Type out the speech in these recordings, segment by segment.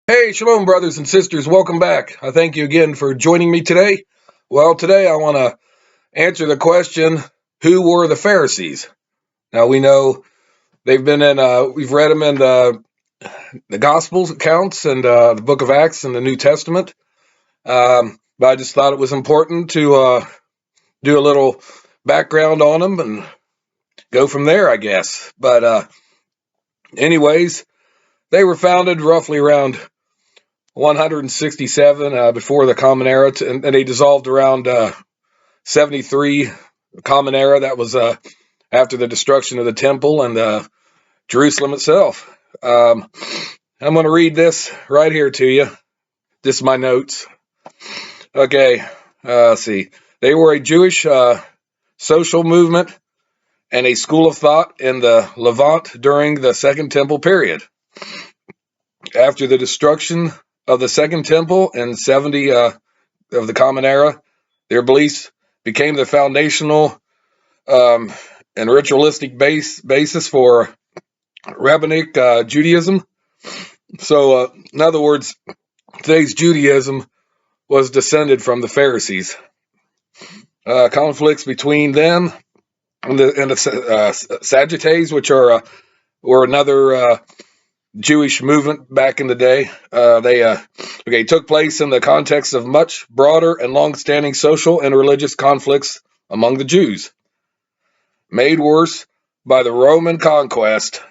Hey, shalom, brothers and sisters. Welcome back. I thank you again for joining me today. Well, today I want to answer the question, who were the Pharisees? Now, we know they've been we've read them in the Gospels accounts and the book of Acts and the New Testament. But I just thought it was important to do a little background on them and go from there, I guess. But anyways, they were founded roughly around 167 before the Common Era, and they dissolved around 73 Common Era. That was after the destruction of the temple and Jerusalem itself. I'm going to read this right here to you. This is my notes. Okay, let's see. They were a Jewish social movement and a school of thought in the Levant during the Second Temple period. After the destruction of the Second Temple in 70 of the Common Era, their beliefs became the foundational and ritualistic basis for rabbinic Judaism. So, in other words, today's Judaism was descended from the Pharisees. Conflicts between them and the Sadducees, which were another Jewish movement back in the day. They took place in the context of much broader and long-standing social and religious conflicts among the Jews, made worse by the Roman conquest.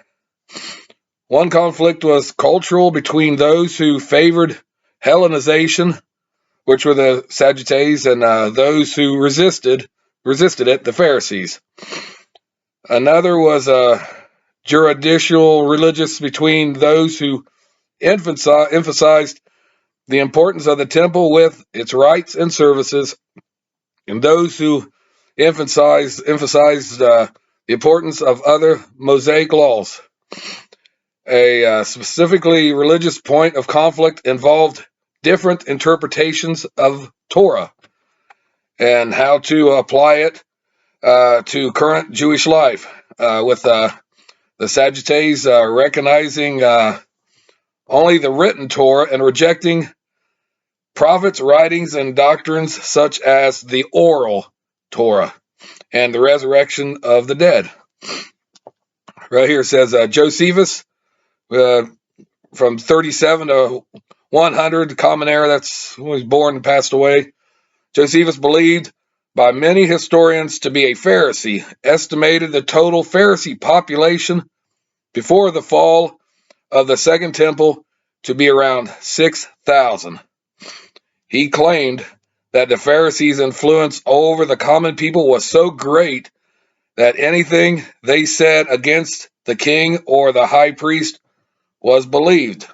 One conflict was cultural between those who favored Hellenization, which were the Sadducees, and those who resisted it, the Pharisees. Another was juridical religious between those who emphasized the importance of the temple with its rites and services, and those who emphasized the importance of other Mosaic laws. A specifically religious point of conflict involved different interpretations of Torah and how to apply it to current Jewish life, with the Sadducees recognizing only the written Torah and rejecting prophets' writings and doctrines such as the oral Torah and the resurrection of the dead. Right here it says Josephus, from 37 to 100 Common Era, that's when he was born and passed away. Josephus believed by many historians to be a Pharisee, estimated the total Pharisee population before the fall of the Second Temple to be around 6,000. He claimed that the Pharisees' influence over the common people was so great that anything they said against the king or the high priest was believed.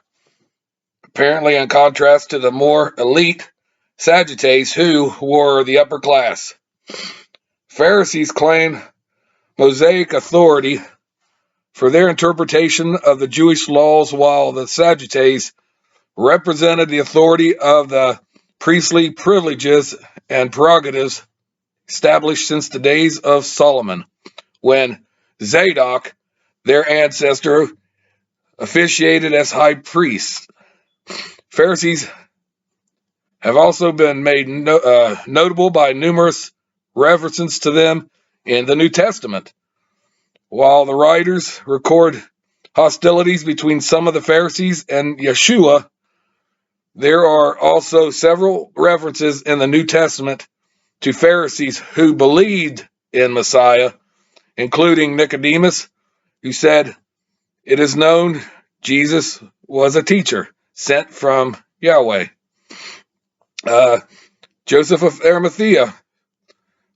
Apparently, in contrast to the more elite Sadducees, who were the upper class. Pharisees claimed Mosaic authority for their interpretation of the Jewish laws, while the Sadducees represented the authority of the priestly privileges and prerogatives established since the days of Solomon, when Zadok, their ancestor, officiated as high priest. Pharisees have also been made notable by numerous references to them in the New Testament. While the writers record hostilities between some of the Pharisees and Yeshua, there are also several references in the New Testament to Pharisees who believed in Messiah, including Nicodemus, who said, "It is known Jesus was a teacher sent from Yahweh." Joseph of Arimathea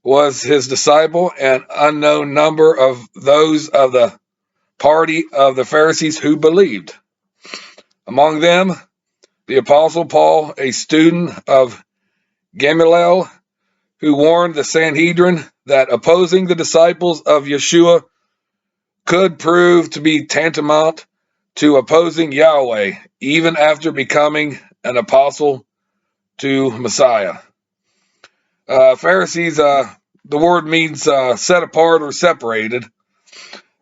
was his disciple, and unknown number of those of the party of the Pharisees who believed. Among them, the Apostle Paul, a student of Gamaliel, who warned the Sanhedrin that opposing the disciples of Yeshua could prove to be tantamount to opposing Yahweh, even after becoming an apostle to Messiah. Pharisees, the word means set apart or separated.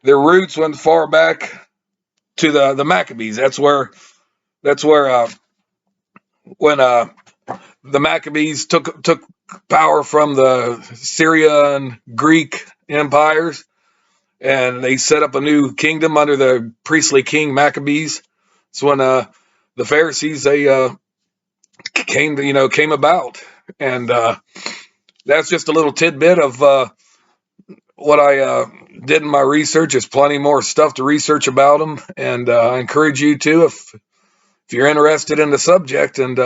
Their roots went far back to the Maccabees. That's where That's where when the Maccabees took power from the Syria and Greek empires, and they set up a new kingdom under the priestly king Maccabees. It's when the Pharisees they came about, and that's just a little tidbit of what I did in my research. There's plenty more stuff to research about them, and I encourage you to if you're interested in the subject. And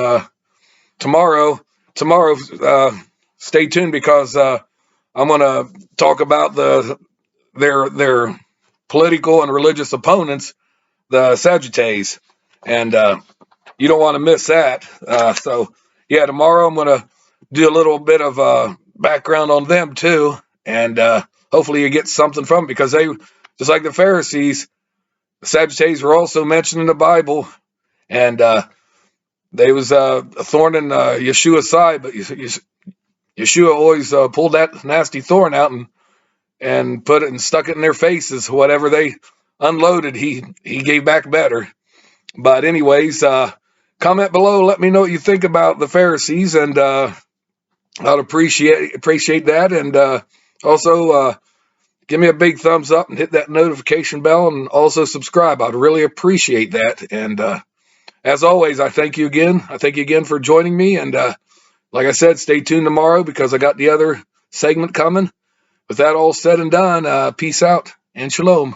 tomorrow, stay tuned because I'm going to talk about their political and religious opponents, the Sadducees, and you don't want to miss that. So yeah, tomorrow I'm going to do a little bit of background on them too, and hopefully you get something from it because they, just like the Pharisees, the Sadducees were also mentioned in the Bible, and they was a thorn in Yeshua's side, but Yeshua always pulled that nasty thorn out and put it and stuck it in their faces. Whatever they unloaded, he gave back better. But anyways, comment below. Let me know what you think about the Pharisees, and I'd appreciate that. And also give me a big thumbs up and hit that notification bell, and also subscribe. I'd really appreciate that. And as always, I thank you again. I thank you again for joining me. And like I said, stay tuned tomorrow because I got the other segment coming. With that all said and done, peace out and shalom.